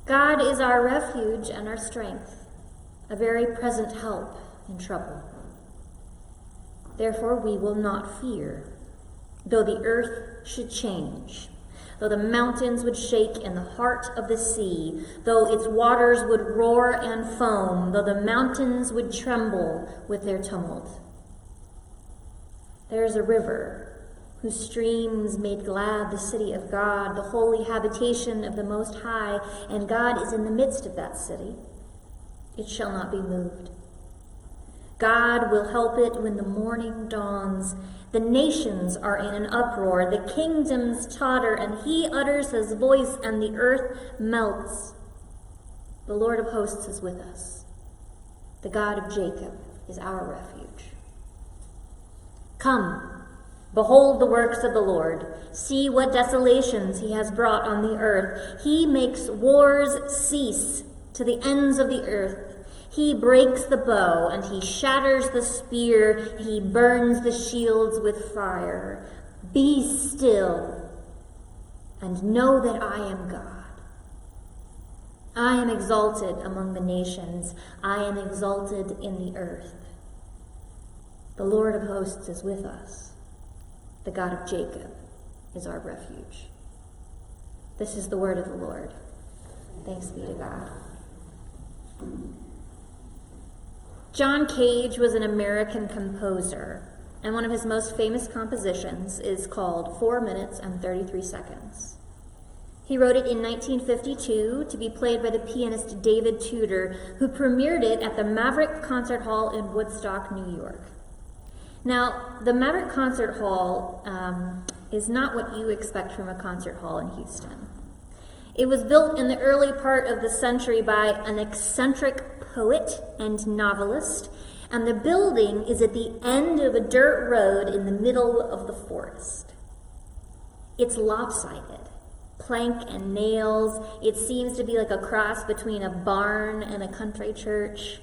God is our refuge and our strength, a very present help in trouble. Therefore we will not fear, though the earth should change, though the mountains would shake in the heart of the sea, though its waters would roar and foam, though the mountains would tremble with their tumult. There is a river whose streams made glad the city of God, the holy habitation of the Most High, and God is in the midst of that city. It shall not be moved. God will help it when the morning dawns. The nations are in an uproar, the kingdoms totter, and he utters his voice, and the earth melts. The Lord of hosts is with us. The God of Jacob is our refuge. Come, behold the works of the Lord. See what desolations he has brought on the earth. He makes wars cease to the ends of the earth. He breaks the bow and he shatters the spear. He burns the shields with fire. Be still and know that I am God. I am exalted among the nations. I am exalted in the earth. The Lord of hosts is with us. The God of Jacob is our refuge. This is the word of the Lord. Thanks be to God. John Cage was an American composer, and one of his most famous compositions is called 4 minutes and 33 seconds. He wrote it in 1952 to be played by the pianist David Tudor, who premiered it at the Maverick Concert Hall in Woodstock, New York. Now, the Maverick Concert Hall is not what you expect from a concert hall in Houston. It was built in the early part of the century by an eccentric poet and novelist, and the building is at the end of a dirt road in the middle of the forest. It's lopsided, plank and nails. It seems to be like a cross between a barn and a country church.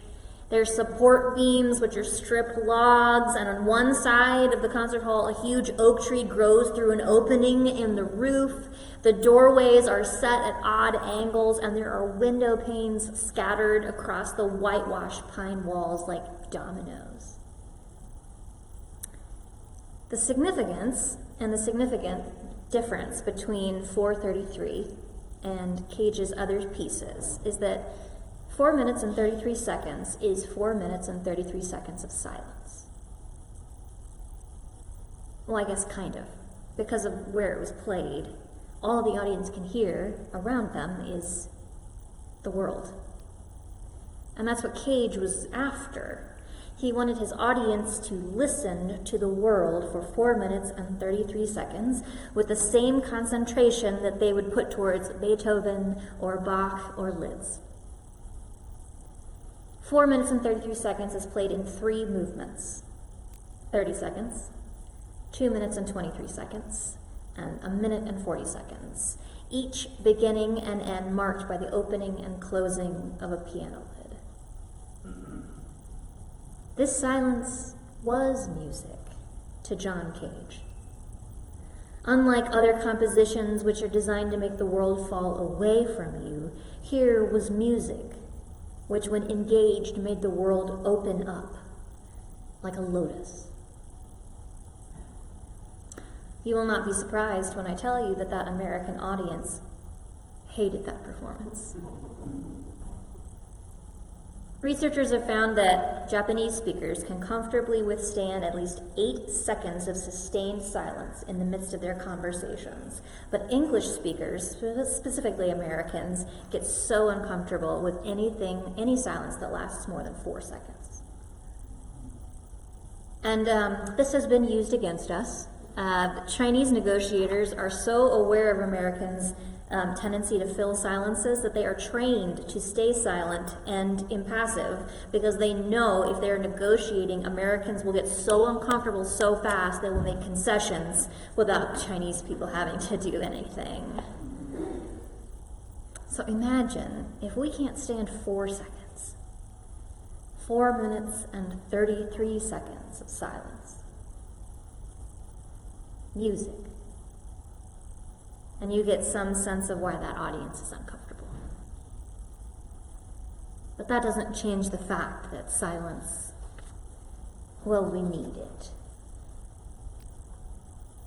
There's support beams, which are stripped logs, and on one side of the concert hall, a huge oak tree grows through an opening in the roof. The doorways are set at odd angles, and there are window panes scattered across the whitewashed pine walls like dominoes. The significance and the significant difference between 433 and Cage's other pieces is that 4 minutes and 33 seconds is 4 minutes and 33 seconds of silence. Well, I guess kind of, because of where it was played. All the audience can hear around them is the world. And that's what Cage was after. He wanted his audience to listen to the world for 4 minutes and 33 seconds with the same concentration that they would put towards Beethoven or Bach or Liszt. 4 minutes and 33 seconds is played in 3 movements: 30 seconds, 2 minutes and 23 seconds, and 1 minute and 40 seconds, each beginning and end marked by the opening and closing of a piano lid. This silence was music to John Cage. Unlike other compositions which are designed to make the world fall away from you, here was music which, when engaged, made the world open up like a lotus. You will not be surprised when I tell you that that American audience hated that performance. Researchers have found that Japanese speakers can comfortably withstand at least 8 seconds of sustained silence in the midst of their conversations. But English speakers, specifically Americans, get so uncomfortable with any silence that lasts more than 4 seconds. And this has been used against us. Chinese negotiators are so aware of Americans' tendency to fill silences that they are trained to stay silent and impassive because they know if they're negotiating, Americans will get so uncomfortable so fast they will make concessions without Chinese people having to do anything. So imagine if we can't stand 4 seconds, 4 minutes and 33 seconds of silence. Music. And you get some sense of why that audience is uncomfortable. But that doesn't change the fact that silence, well, we need it.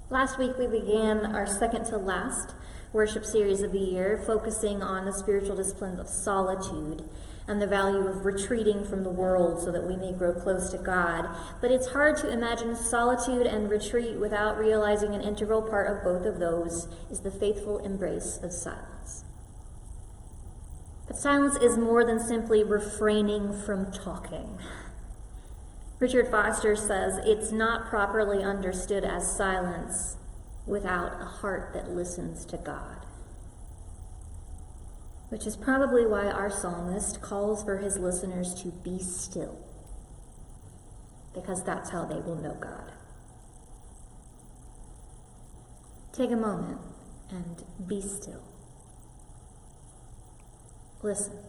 Last week we began our second to last worship series of the year, focusing on the spiritual discipline of solitude and the value of retreating from the world so that we may grow close to God. But it's hard to imagine solitude and retreat without realizing an integral part of both of those is the faithful embrace of silence. But silence is more than simply refraining from talking. Richard Foster says it's not properly understood as silence without a heart that listens to God. Which is probably why our psalmist calls for his listeners to be still, because that's how they will know God. Take a moment and be still. Listen.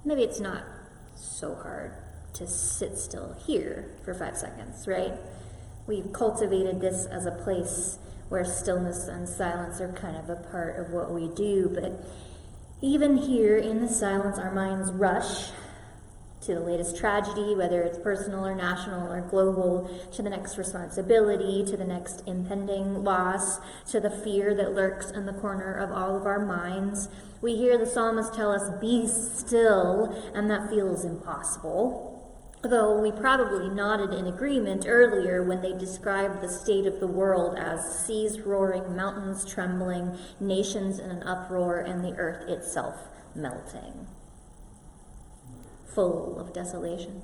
Maybe it's not so hard to sit still here for 5 seconds, right? We've cultivated this as a place where stillness and silence are kind of a part of what we do, but even here in the silence, our minds rush to the latest tragedy, whether it's personal or national or global, to the next responsibility, to the next impending loss, to the fear that lurks in the corner of all of our minds. We hear the psalmist tell us, be still, and that feels impossible. Though we probably nodded in agreement earlier when they described the state of the world as seas roaring, mountains trembling, nations in an uproar, and the earth itself melting, full of desolation.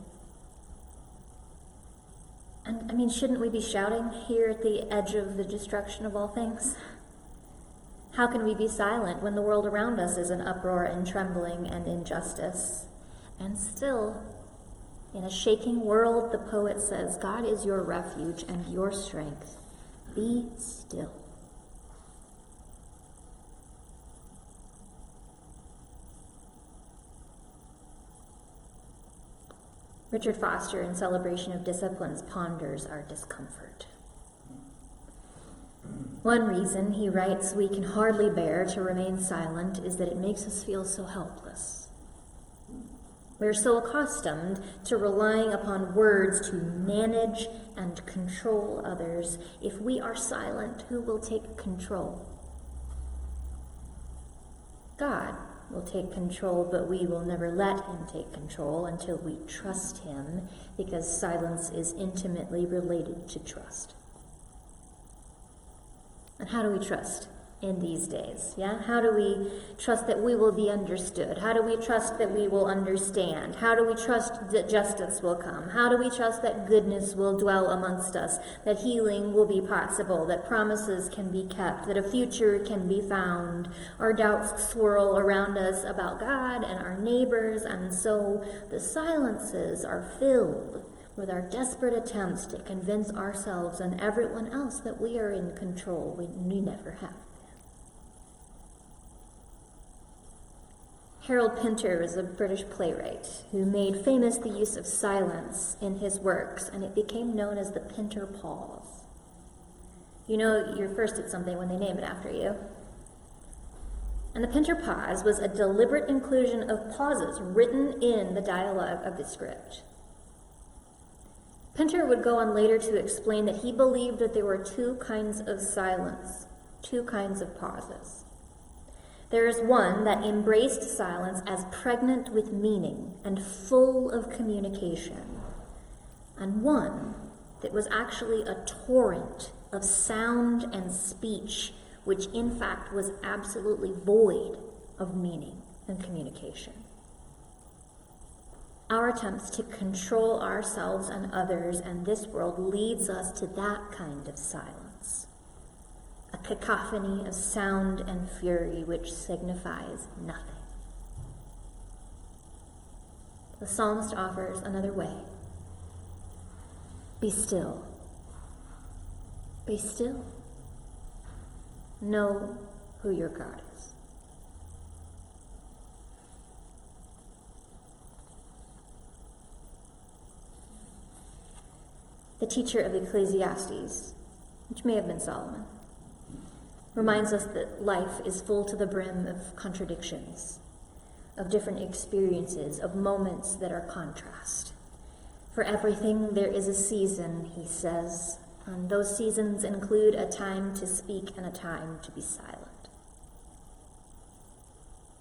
And shouldn't we be shouting here at the edge of the destruction of all things? How can we be silent when the world around us is in uproar and trembling and injustice? And still, in a shaking world, the poet says, God is your refuge and your strength. Be still. Richard Foster, in Celebration of Disciplines, ponders our discomfort. One reason, he writes, we can hardly bear to remain silent is that it makes us feel so helpless. We're so accustomed to relying upon words to manage and control others. If we are silent, who will take control? God will take control, but we will never let him take control until we trust him, because silence is intimately related to trust. And how do we trust in these days? Yeah? How do we trust that we will be understood? How do we trust that we will understand? How do we trust that justice will come? How do we trust that goodness will dwell amongst us, that healing will be possible, that promises can be kept, that a future can be found? Our doubts swirl around us about God and our neighbors, and so the silences are filled with our desperate attempts to convince ourselves and everyone else that we are in control when we never have been. Harold Pinter was a British playwright who made famous the use of silence in his works, and it became known as the Pinter pause. You know you're first at something when they name it after you. And the Pinter pause was a deliberate inclusion of pauses written in the dialogue of the script. Pinter would go on later to explain that he believed that there were two kinds of silence, two kinds of pauses. There is one that embraced silence as pregnant with meaning and full of communication, and one that was actually a torrent of sound and speech, which in fact was absolutely void of meaning and communication. Our attempts to control ourselves and others and this world leads us to that kind of silence, a cacophony of sound and fury which signifies nothing. The psalmist offers another way. Be still. Be still. Know who your God is. The teacher of Ecclesiastes, which may have been Solomon, reminds us that life is full to the brim of contradictions, of different experiences, of moments that are contrast. For everything there is a season, he says, and those seasons include a time to speak and a time to be silent.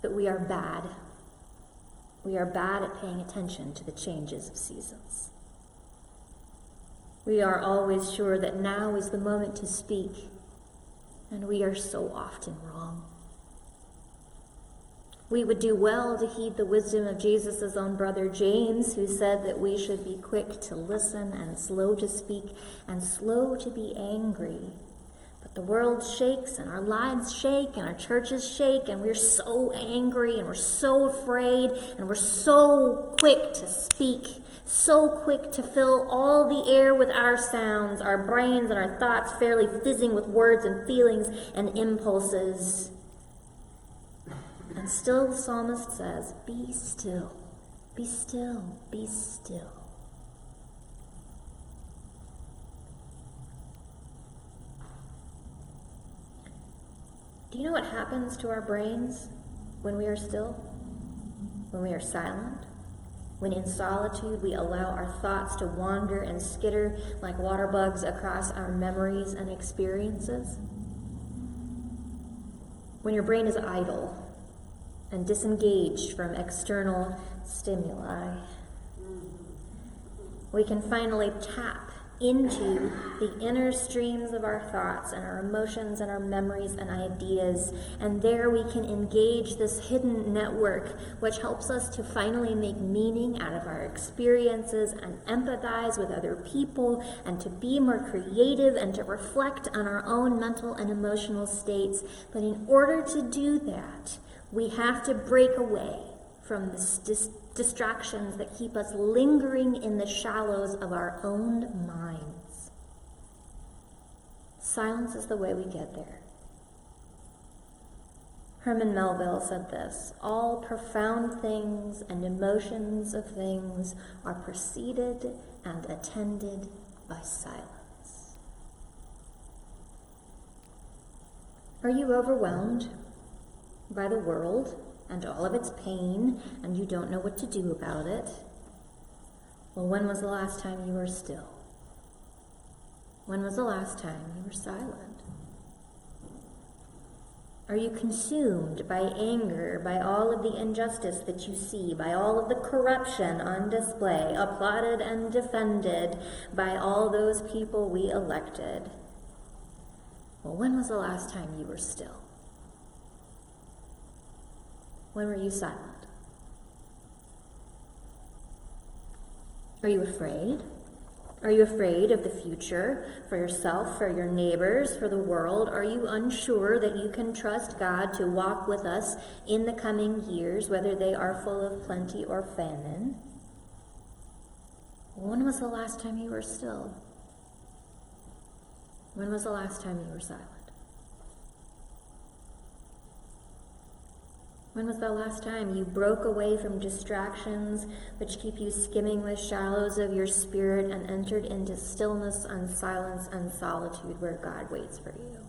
But we are bad. We are bad at paying attention to the changes of seasons. We are always sure that now is the moment to speak, and we are so often wrong. We would do well to heed the wisdom of Jesus' own brother James, who said that we should be quick to listen and slow to speak and slow to be angry. But the world shakes and our lives shake and our churches shake and we're so angry and we're so afraid and we're so quick to speak, so quick to fill all the air with our sounds, our brains and our thoughts fairly fizzing with words and feelings and impulses. And still the psalmist says, be still, be still, be still. Do you know what happens to our brains when we are still? When we are silent? When in solitude we allow our thoughts to wander and skitter like water bugs across our memories and experiences? When your brain is idle and disengaged from external stimuli, we can finally tap into the inner streams of our thoughts and our emotions and our memories and ideas, and there we can engage this hidden network which helps us to finally make meaning out of our experiences and empathize with other people and to be more creative and to reflect on our own mental and emotional states. But in order to do that, we have to break away from the distractions that keep us lingering in the shallows of our own minds. Silence is the way we get there. Herman Melville said this: all profound things and emotions of things are preceded and attended by silence. Are you overwhelmed by the world and all of its pain, and you don't know what to do about it? Well, when was the last time you were still? When was the last time you were silent? Are you consumed by anger, by all of the injustice that you see, by all of the corruption on display, applauded and defended by all those people we elected? Well, when was the last time you were still? When were you silent? Are you afraid? Are you afraid of the future, for yourself, for your neighbors, for the world? Are you unsure that you can trust God to walk with us in the coming years, whether they are full of plenty or famine? When was the last time you were still? When was the last time you were silent? When was the last time you broke away from distractions which keep you skimming the shallows of your spirit and entered into stillness and silence and solitude where God waits for you?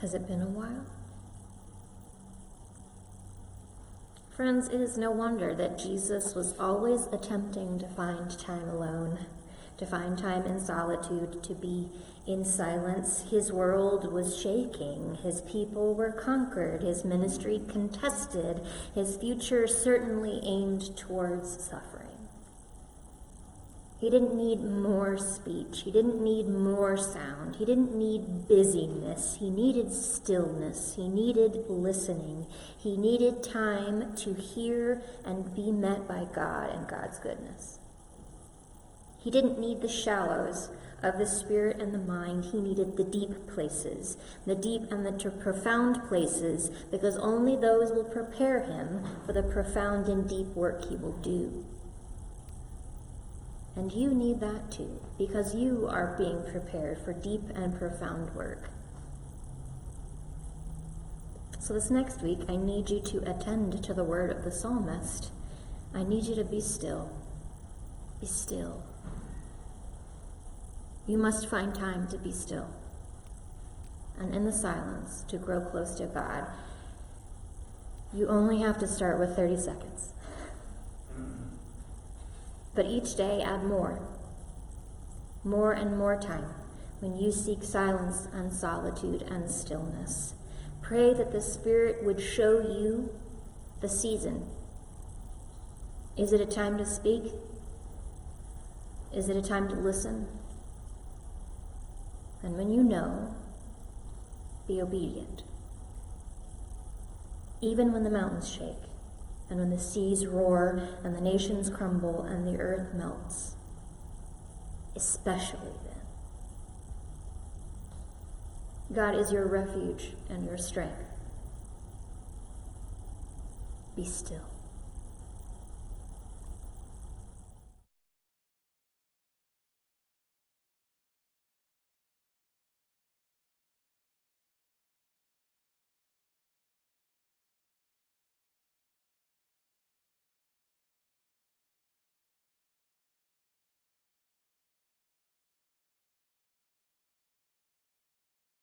Has it been a while? Friends, it is no wonder that Jesus was always attempting to find time alone, to find time in solitude, to be in silence. His world was shaking. His people were conquered. His ministry contested. His future certainly aimed towards suffering. He didn't need more speech. He didn't need more sound. He didn't need busyness. He needed stillness. He needed listening. He needed time to hear and be met by God and God's goodness. He didn't need the shallows of the spirit and the mind. He needed the deep places, the deep and the profound places, because only those will prepare him for the profound and deep work he will do. And you need that too, because you are being prepared for deep and profound work. So this next week, I need you to attend to the word of the psalmist. I need you to be still. Be still. you must find time to be still, and in the silence to grow close to God. You only have to start with 30 seconds. But each day add more and more time when you seek silence and solitude and stillness. Pray that the Spirit would show you the season. Is it a time to speak? Is it a time to listen? And when you know, be obedient. Even when the mountains shake, and when the seas roar, and the nations crumble, and the earth melts. Especially then. God is your refuge and your strength. Be still.